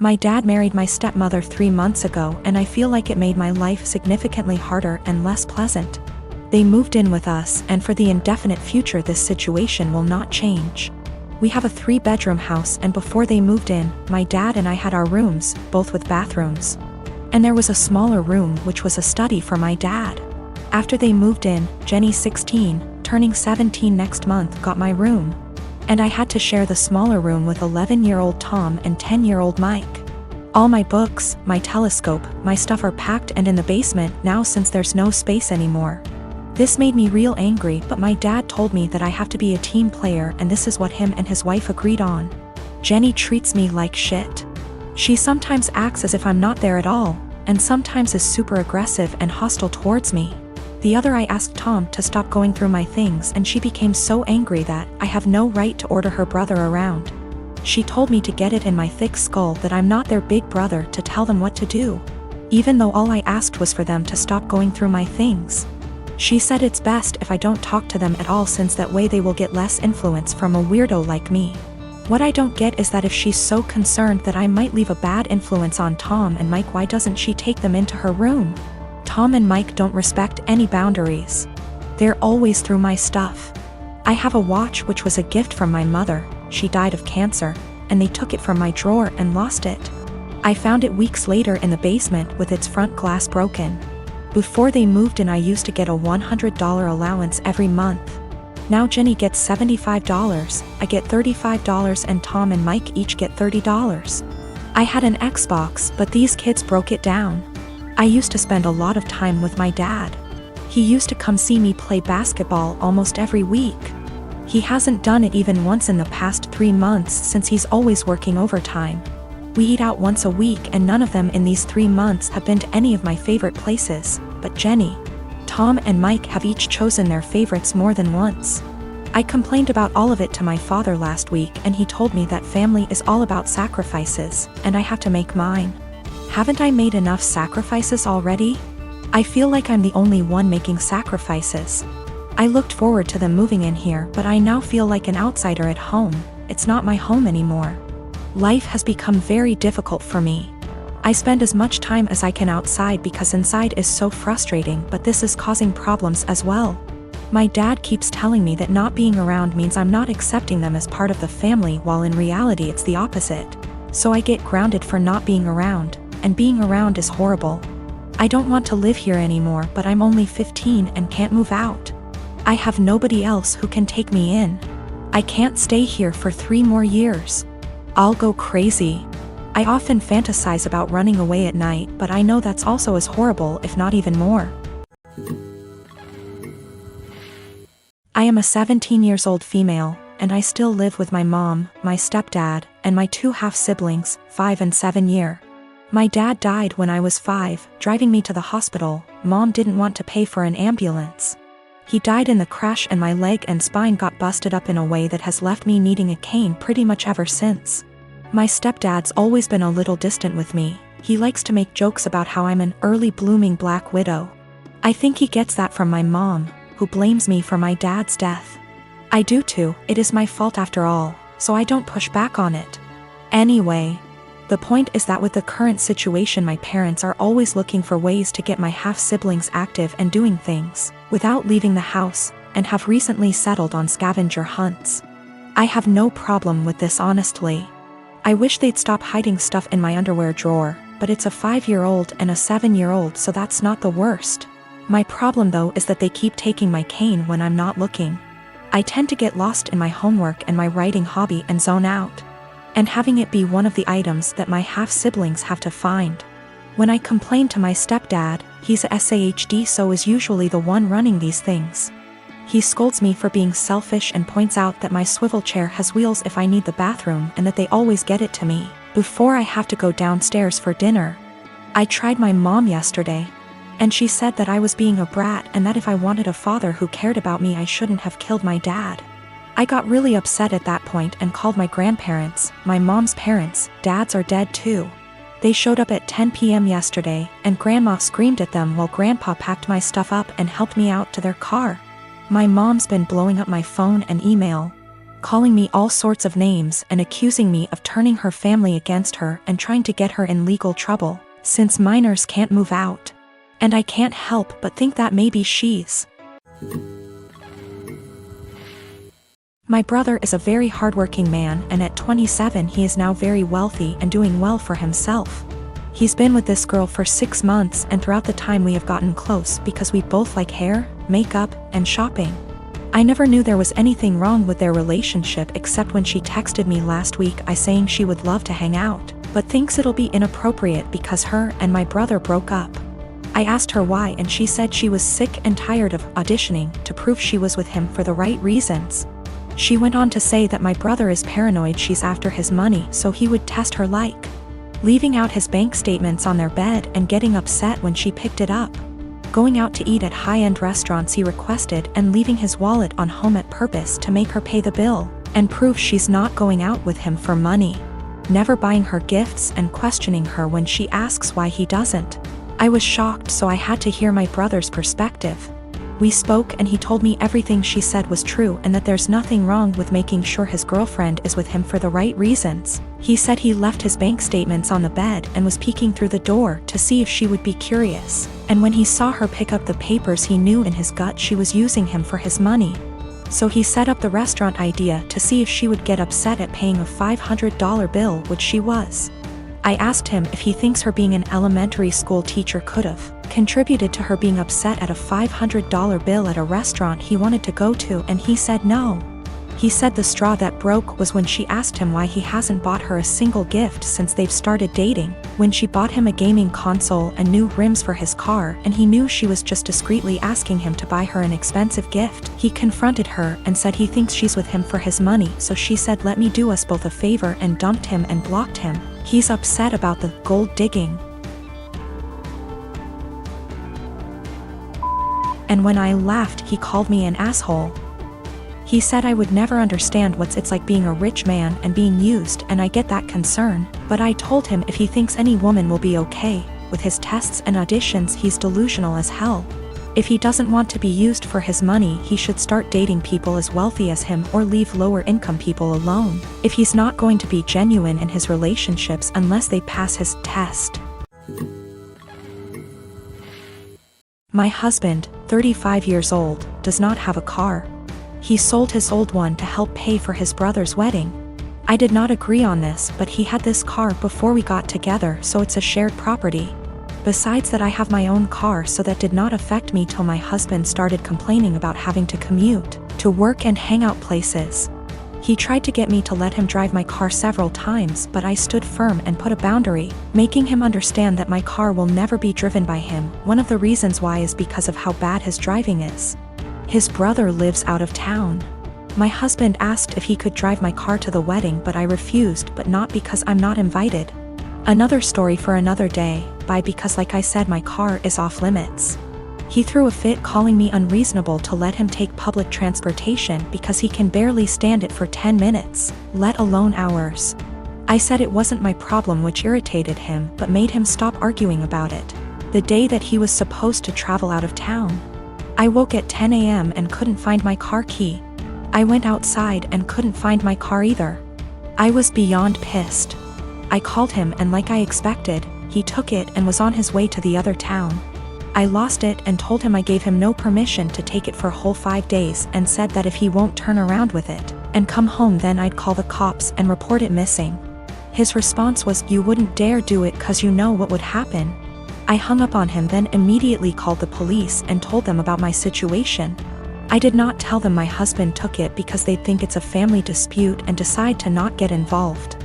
My dad married my stepmother 3 months ago, and I feel like it made my life significantly harder and less pleasant. They moved in with us, and for the indefinite future this situation will not change. We have a 3-bedroom house, and before they moved in, my dad and I had our rooms, both with bathrooms. And there was a smaller room which was a study for my dad. After they moved in, Jenny, 16, turning 17 next month, got my room. And I had to share the smaller room with 11-year-old Tom and 10-year-old Mike. All my books, my telescope, my stuff are packed and in the basement now since there's no space anymore. This made me real angry, but my dad told me that I have to be a team player, and this is what him and his wife agreed on. Jenny treats me like shit. She sometimes acts as if I'm not there at all, and sometimes is super aggressive and hostile towards me. The other I asked Tom to stop going through my things, and she became so angry that I have no right to order her brother around. She told me to get it in my thick skull that I'm not their big brother to tell them what to do, even though all I asked was for them to stop going through my things. She said it's best if I don't talk to them at all, since that way they will get less influence from a weirdo like me. What I don't get is that if she's so concerned that I might leave a bad influence on Tom and Mike, why doesn't she take them into her room? Tom and Mike don't respect any boundaries. They're always through my stuff. I have a watch which was a gift from my mother. She died of cancer, and they took it from my drawer and lost it. I found it weeks later in the basement with its front glass broken. Before they moved in, I used to get a $100 allowance every month. Now Jenny gets $75, I get $35, and Tom and Mike each get $30. I had an Xbox, but these kids broke it down. I used to spend a lot of time with my dad. He used to come see me play basketball almost every week. He hasn't done it even once in the past 3 months since he's always working overtime. We eat out once a week, and none of them in these 3 months have been to any of my favorite places, but Jenny, Tom and Mike have each chosen their favorites more than once. I complained about all of it to my father last week, and he told me that family is all about sacrifices, and I have to make mine. Haven't I made enough sacrifices already? I feel like I'm the only one making sacrifices. I looked forward to them moving in here, but I now feel like an outsider at home. It's not my home anymore. Life has become very difficult for me. I spend as much time as I can outside because inside is so frustrating, but this is causing problems as well. My dad keeps telling me that not being around means I'm not accepting them as part of the family, while in reality it's the opposite. So I get grounded for not being around, and being around is horrible. I don't want to live here anymore, but I'm only 15 and can't move out. I have nobody else who can take me in. I can't stay here for 3 more years. I'll go crazy. I often fantasize about running away at night, but I know that's also as horrible, if not even more. I am a 17-year-old female, and I still live with my mom, my stepdad, and my 2 half-siblings, 5 and 7 year. My dad died when I was 5, driving me to the hospital. Mom didn't want to pay for an ambulance. He died in the crash, and my leg and spine got busted up in a way that has left me needing a cane pretty much ever since. My stepdad's always been a little distant with me. He likes to make jokes about how I'm an early blooming black widow. I think he gets that from my mom, who blames me for my dad's death. I do too. It is my fault after all, so I don't push back on it. Anyway, the point is that with the current situation, my parents are always looking for ways to get my half-siblings active and doing things without leaving the house, and have recently settled on scavenger hunts. I have no problem with this, honestly. I wish they'd stop hiding stuff in my underwear drawer, but it's a 5-year-old and a 7-year-old, so that's not the worst. My problem though is that they keep taking my cane when I'm not looking. I tend to get lost in my homework and my writing hobby and zone out, and having it be one of the items that my half-siblings have to find. When I complain to my stepdad, he's a SAHD, so is usually the one running these things. He scolds me for being selfish and points out that my swivel chair has wheels if I need the bathroom, and that they always get it to me before I have to go downstairs for dinner. I tried my mom yesterday, and she said that I was being a brat, and that if I wanted a father who cared about me, I shouldn't have killed my dad. I got really upset at that point and called my grandparents, my mom's parents. Dads are dead too. They showed up at 10 p.m. yesterday, and Grandma screamed at them while Grandpa packed my stuff up and helped me out to their car. My mom's been blowing up my phone and email. calling me all sorts of names and accusing me of turning her family against her and trying to get her in legal trouble, since minors can't move out. And I can't help but think that maybe she's. My brother is a very hardworking man, and at 27 he is now very wealthy and doing well for himself. He's been with this girl for 6 months, and throughout the time we have gotten close because we both like hair, makeup, and shopping. I never knew there was anything wrong with their relationship except when she texted me last week saying she would love to hang out, but thinks it'll be inappropriate because her and my brother broke up. I asked her why, and she said she was sick and tired of auditioning to prove she was with him for the right reasons. She went on to say that my brother is paranoid she's after his money, so he would test her, like leaving out his bank statements on their bed and getting upset when she picked it up, going out to eat at high-end restaurants he requested and leaving his wallet on home at purpose to make her pay the bill and prove she's not going out with him for money, never buying her gifts and questioning her when she asks why he doesn't. I was shocked, so I had to hear my brother's perspective. We spoke and he told me everything she said was true and that there's nothing wrong with making sure his girlfriend is with him for the right reasons. He said he left his bank statements on the bed and was peeking through the door to see if she would be curious, and when he saw her pick up the papers he knew in his gut she was using him for his money. So he set up the restaurant idea to see if she would get upset at paying a $500 bill, which she was. I asked him if he thinks her being an elementary school teacher could have contributed to her being upset at a $500 bill at a restaurant he wanted to go to, and he said no. He said the straw that broke was when she asked him why he hasn't bought her a single gift since they've started dating, when she bought him a gaming console and new rims for his car, and he knew she was just discreetly asking him to buy her an expensive gift. He confronted her and said he thinks she's with him for his money, so she said let me do us both a favor and dumped him and blocked him. He's upset about the gold digging. And when I laughed, he called me an asshole. He said I would never understand what it's like being a rich man and being used, and I get that concern, but I told him if he thinks any woman will be okay with his tests and auditions, he's delusional as hell. If he doesn't want to be used for his money, he should start dating people as wealthy as him or leave lower income people alone, if he's not going to be genuine in his relationships unless they pass his test. My husband, 35 years old, does not have a car. He sold his old one to help pay for his brother's wedding. I did not agree on this, but he had this car before we got together, so it's a shared property. Besides that, I have my own car, so that did not affect me till my husband started complaining about having to commute to work and hangout places. He tried to get me to let him drive my car several times, but I stood firm and put a boundary, making him understand that my car will never be driven by him. One of the reasons why is because of how bad his driving is. His brother lives out of town. My husband asked if he could drive my car to the wedding, but I refused, but not because I'm not invited. Another story for another day, because like I said, my car is off limits. He threw a fit, calling me unreasonable to let him take public transportation because he can barely stand it for 10 minutes, let alone hours. I said it wasn't my problem, which irritated him but made him stop arguing about it. The day that he was supposed to travel out of town, I woke at 10 a.m. and couldn't find my car key. I went outside and couldn't find my car either. I was beyond pissed. I called him, and like I expected, he took it and was on his way to the other town. I lost it and told him I gave him no permission to take it for a whole 5 days, and said that if he won't turn around with it and come home, then I'd call the cops and report it missing. His response was, "You wouldn't dare do it 'cause you know what would happen." I hung up on him, then immediately called the police and told them about my situation. I did not tell them my husband took it because they'd think it's a family dispute and decide to not get involved.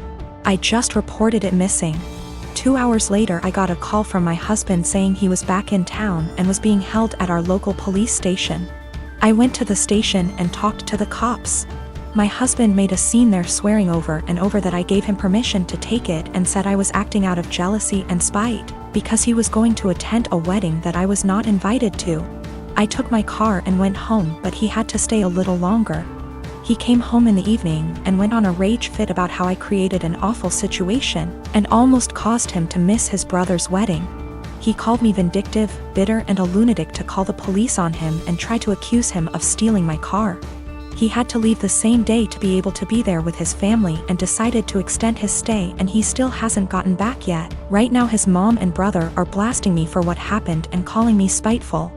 I just reported it missing. 2 hours later, I got a call from my husband saying he was back in town and was being held at our local police station. I went to the station and talked to the cops. My husband made a scene there, swearing over and over that I gave him permission to take it, and said I was acting out of jealousy and spite because he was going to attend a wedding that I was not invited to. I took my car and went home, but he had to stay a little longer. He came home in the evening and went on a rage fit about how I created an awful situation and almost caused him to miss his brother's wedding. He called me vindictive, bitter, and a lunatic to call the police on him and try to accuse him of stealing my car. He had to leave the same day to be able to be there with his family and decided to extend his stay, and he still hasn't gotten back yet. Right now his mom and brother are blasting me for what happened and calling me spiteful.